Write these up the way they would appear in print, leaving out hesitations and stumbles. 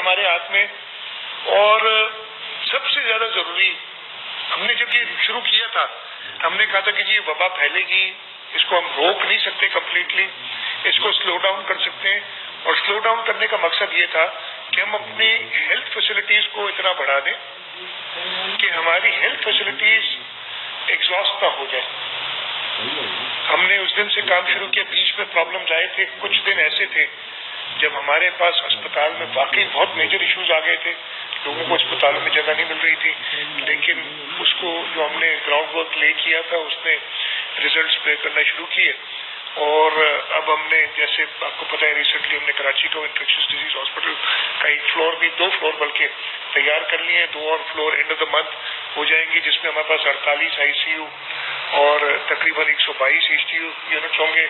ہمارے ہاتھ میں. اور سب سے زیادہ ضروری، ہم نے جب یہ شروع کیا تھا ہم نے کہا تھا کہ جی یہ وبا پھیلے گی، اس کو ہم روک نہیں سکتے کمپلیٹلی، اس کو سلو ڈاؤن کر سکتے ہیں. اور سلو ڈاؤن کرنے کا مقصد یہ تھا کہ ہم اپنی ہیلتھ فیسلٹیز کو اتنا بڑھا دیں کہ ہماری ہیلتھ فیسلٹیز ایگزاسٹ نہ ہو جائے. ہم نے اس دن سے کام شروع کیا، بیچ میں پرابلمز آئے تھے، کچھ دن ایسے تھے جب ہمارے پاس اسپتال میں واقعی بہت میجر ایشوز آ گئے تھے، لوگوں کو اسپتالوں میں جگہ نہیں مل رہی تھی، لیکن اس کو جو ہم نے گراؤنڈ ورک لے کیا تھا اس نے ریزلٹس پلے کرنا شروع کیے. اور اب ہم نے، جیسے آپ کو پتہ ہے، ریسنٹلی ہم نے کراچی کو انفیکشس ڈیزیز ہاسپٹل کا ایک فلور بھی، 2 فلور بلکہ تیار کر لیے ہیں، 2 اور floor end of the month ہو جائیں گی، جس میں ہمارے پاس 48 آئی سی یو اور تقریباً 122 ایچ ڈی یو یونٹس ہوں گے.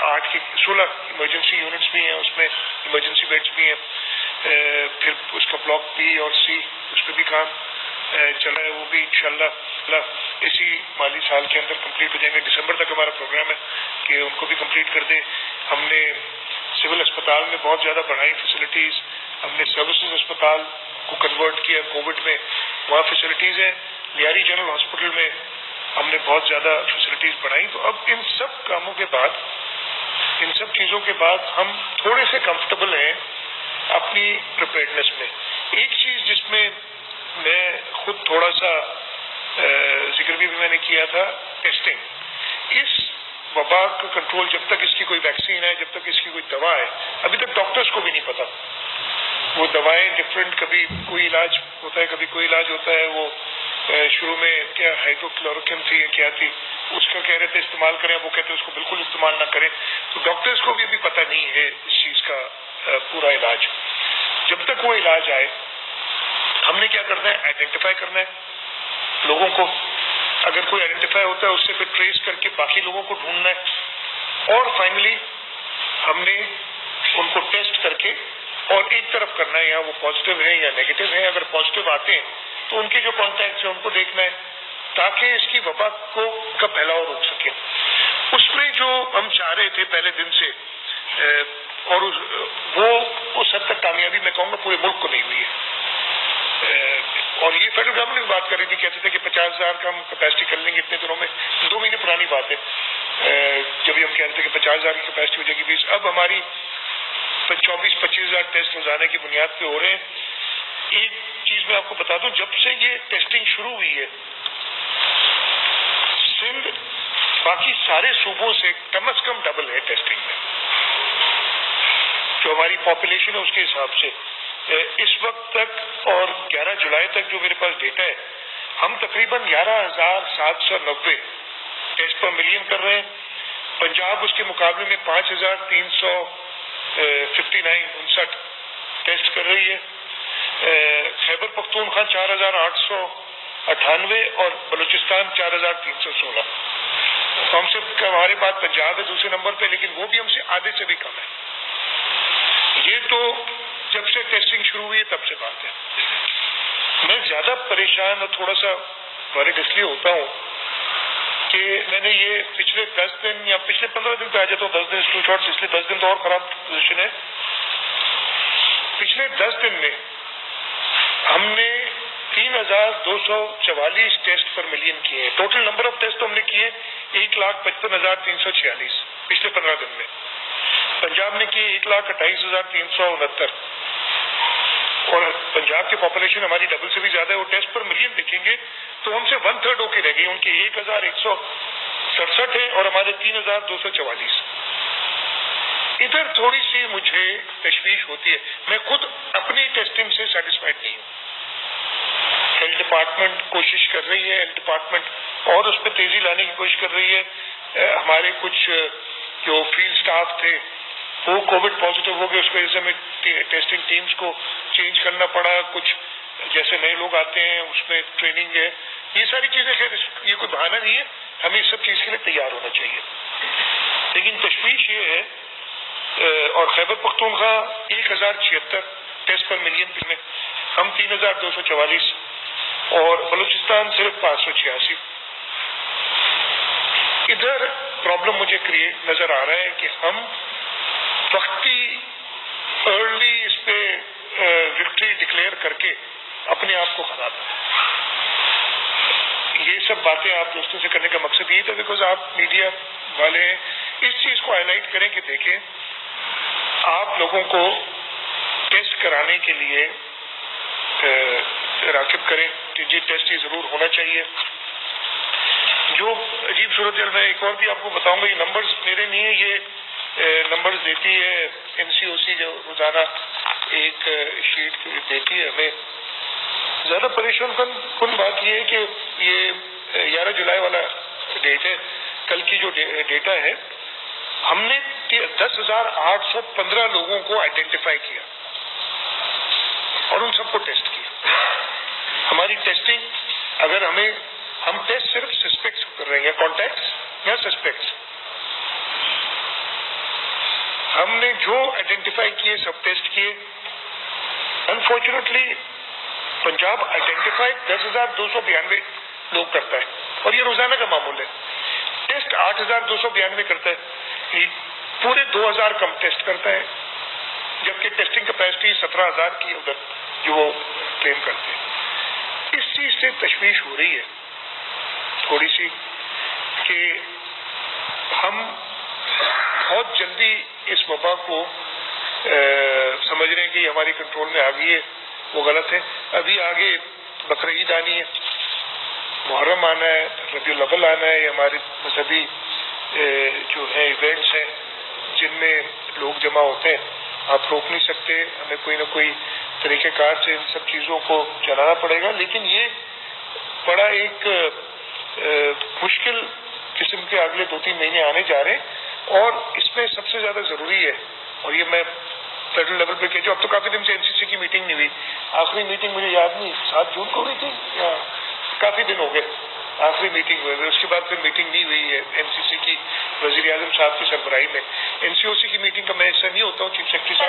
8 کی 16 ایمرجنسی یونٹس بھی ہیں، اس میں ایمرجنسی بیڈس بھی ہیں. پھر اس کا بلاک بی اور سی، اس پہ بھی کام چلا ہے، وہ بھی انشاءاللہ اسی مالی سال کے اندر کمپلیٹ ہو جائیں گے. دسمبر تک ہمارا پروگرام ہے کہ ان کو بھی کمپلیٹ کر دیں. ہم نے سول اسپتال میں بہت زیادہ بڑھائی فیسلٹیز، ہم نے سروسز اسپتال کو کنورٹ کیا کووڈ میں، وہاں فیسلٹیز ہیں. لیاری جنرل ہاسپٹل میں ہم نے بہت زیادہ فیسلٹیز بڑھائی. تو اب ان سب کاموں کے بعد، ان سب چیزوں کے بعد ہم تھوڑے سے کمفرٹیبل ہیں اپنی پریپیئرڈنس میں. ایک چیز جس میں میں خود تھوڑا سا ذکر بھی میں نے کیا تھا، ٹیسٹنگ. اس وبا کا کنٹرول، جب تک اس کی کوئی ویکسین ہے، جب تک اس کی کوئی دوا ہے، ابھی تک ڈاکٹرز کو بھی نہیں پتا. وہ دوائیں ڈفرینٹ، کبھی کوئی علاج ہوتا ہے، کبھی کوئی علاج ہوتا ہے. وہ شروع میں کیا ہائیڈرو کلوروکوین تھی یا کیا تھی، اس کا کہہ رہے تھے استعمال کریں، وہ کہتے ہیں اس کو بالکل استعمال نہ کریں. تو ڈاکٹرز کو بھی ابھی پتہ نہیں ہے اس چیز کا پورا علاج. جب تک وہ علاج آئے، ہم نے کیا کرنا ہے، آئیڈینٹیفائی کرنا ہے لوگوں کو. اگر کوئی آئیڈینٹیفائی ہوتا ہے اس سے پھر ٹریس کر کے باقی لوگوں کو ڈھونڈنا ہے. اور فائنلی ہم نے ان کو ٹیسٹ کر کے اور ایک طرف کرنا ہے، یا وہ پازیٹیو ہیں یا نیگیٹو ہیں. اگر پازیٹیو آتے ہیں تو ان کے جو کانٹیکٹس ہیں ان کو دیکھنا ہے تاکہ اس کی وبا کا پھیلاؤ روک سکے. اس میں جو ہم چاہ رہے تھے پہلے دن سے، اور وہ اس حد تک کامیابی میں کہوں گا پورے ملک کو نہیں ہوئی ہے. اور یہ فیڈرل گورنمنٹ بھی بات کر رہی تھی، کہتے تھے کہ 50,000 کا ہم کیپیسٹی کر لیں گے اتنے دنوں میں. 2 مہینے پرانی بات ہے جب ہم کہہ رہے تھے کہ 50,000 کی کیپیسٹی ہو جائے گی. اب ہماری 24-25,000 ٹیسٹ روزانہ کی بنیاد پہ ہو رہے ہیں. ایک چیز میں آپ کو بتا دوں، جب سے یہ ٹیسٹنگ شروع ہوئی ہے، سندھ باقی سارے صوبوں سے کم از کم ڈبل ہے ٹیسٹنگ میں، جو ہماری پاپولیشن ہے اس کے حساب سے. اس وقت تک اور 11 جولائی تک جو میرے پاس ڈیٹا ہے، ہم تقریباً 11,790 ٹیسٹ پر ملین کر رہے ہیں. پنجاب اس کے مقابلے میں 5,359 ٹیسٹ کر رہی ہے. خیبر پختونخوا 4,898 اور بلوچستان 4,316. تو ہم سے ہمارے بعد پنجاب ہے دوسرے نمبر پہ، لیکن وہ بھی ہم سے آدھے سے بھی کم ہے. یہ تو جب سے ٹیسٹنگ شروع ہوئی ہے تب سے بات ہے. میں زیادہ پریشان اور تھوڑا سا ورڈ اس لیے ہوتا ہوں کہ میں نے یہ پچھلے 10 دن یا پچھلے 15 دن پہ آ جاتا ہوں. 10 دن اسکول شارٹس، اس لیے 10 دن تو اور خراب پوزیشن ہے. پچھلے 10 دن میں ہم نے 3,244 ٹیسٹ پر ملین کیے ہیں. ٹوٹل نمبر آف ٹیسٹ ہم نے کیے 1,55,346 پچھلے 15 دن میں. پنجاب نے کیے 1,28,369 اور پنجاب کی پاپولیشن ہماری ڈبل سے بھی زیادہ ہے. وہ ٹیسٹ پر ملین دیکھیں گے تو ہم سے 1/3 ہو کے رہ گئی. ان کے 1,167 ہے اور ہمارے 3,244. ادھر تھوڑی سی مجھے تشویش ہوتی ہے. میں خود اپنی ٹیسٹنگ سے سیٹسفائڈ نہیں ہوں. ہیلتھ ڈپارٹمنٹ کوشش کر رہی ہے، ہیلتھ ڈپارٹمنٹ اور اس پہ تیزی لانے کی کوشش کر رہی ہے. ہمارے کچھ جو فیلڈ سٹاف تھے وہ کووڈ پازیٹیو ہو گئے، اس وجہ سے ہمیں ٹیسٹنگ ٹیمز کو چینج کرنا پڑا. کچھ جیسے نئے لوگ آتے ہیں اس میں ٹریننگ ہے. یہ ساری چیزیں، خیر یہ کوئی بہانہ نہیں ہے، ہمیں اس سب چیز کے لیے تیار ہونا چاہیے. لیکن تشویش یہ ہے، اور خیبر پختونخوا 1,076 ٹیسٹ پر ملین میں، ہم 3,244 اور بلوچستان صرف 586. ادھر پرابلم مجھے کریٹ نظر آ رہا ہے کہ ہم وقتی ارلی اس پہ ڈکلیئر کر کے اپنے آپ کو خراب ہے. یہ سب باتیں آپ دوستوں سے کرنے کا مقصد یہ تھا بیکاز آپ میڈیا والے ہیں. اس چیز کو ہائی لائٹ کریں کہ دیکھیں آپ لوگوں کو ٹیسٹ کرانے کے لیے راغب کریں کہ جی ٹیسٹ یہ ضرور ہونا چاہیے. جو عجیب صورت میں ایک اور بھی آپ کو بتاؤں گا, یہ نمبرز میرے نہیں ہیں, یہ نمبرز دیتی ہے NCOC جو روزانہ ایک شیٹ دیتی ہے ہمیں. زیادہ پریشان کن بات یہ ہے کہ یہ 11 جولائی والا ڈیٹ ہے, کل کی جو ڈیٹا ہے, ہم نے 10,815 لوگوں کو آئیڈینٹیفائی کیا اور ان سب کو ٹیسٹ کیا. ہماری ٹیسٹنگ اگر ہم ٹیسٹ صرف سسپیکٹس کر رہے ہیں یا کانٹیکٹس یا سسپیکٹس, ہم نے جو آئیڈینٹیفائی کیے سب ٹیسٹ کیے. انفارچونیٹلی پنجاب آئیڈینٹیفائی 10,292 لوگ کرتا ہے اور یہ روزانہ کا معمول ہے. ٹیسٹ 8,292 کرتا ہے, پورے 2,000 کم ٹیسٹ کرتا ہے, جبکہ ٹیسٹنگ کیپیسٹی 17,000 کی ادھر جو وہ کلیم کرتے ہیں. اس چیز سے تشویش ہو رہی ہے تھوڑی سی کہ ہم بہت جلدی اس وبا کو سمجھ رہے ہیں کہ یہ ہماری کنٹرول میں آ گئی ہے. وہ غلط ہے. ابھی آگے بقرعید آنی ہے, محرم آنا ہے, ربیع الاول آنا ہے. یہ ہمارے مذہبی جو ہے ایونٹس ہیں جن میں لوگ جمع ہوتے ہیں. آپ روک نہیں سکتے, ہمیں کوئی نہ کوئی طریقہ کار سے ان سب چیزوں کو چلانا پڑے گا. لیکن یہ بڑا ایک مشکل قسم کے اگلے 2-3 مہینے آنے جا رہے ہیں, اور اس میں سب سے زیادہ ضروری ہے, اور یہ میں فیڈرل لیول پہ کہہ جو اب تو کافی دن سے NCC کی میٹنگ نہیں ہوئی. آخری میٹنگ مجھے یاد نہیں 7 جون کو ہوئی تھی یا کافی دن ہو گئے آخری میٹنگ ہوئی. اس کے بعد پھر میٹنگ نہیں ہوئی ہے NCC کی وزیر اعظم صاحب کی سربراہی میں. NCOC کی میٹنگ کا میں حصہ نہیں ہوتا ہوں, چیف سیکرٹری صاحب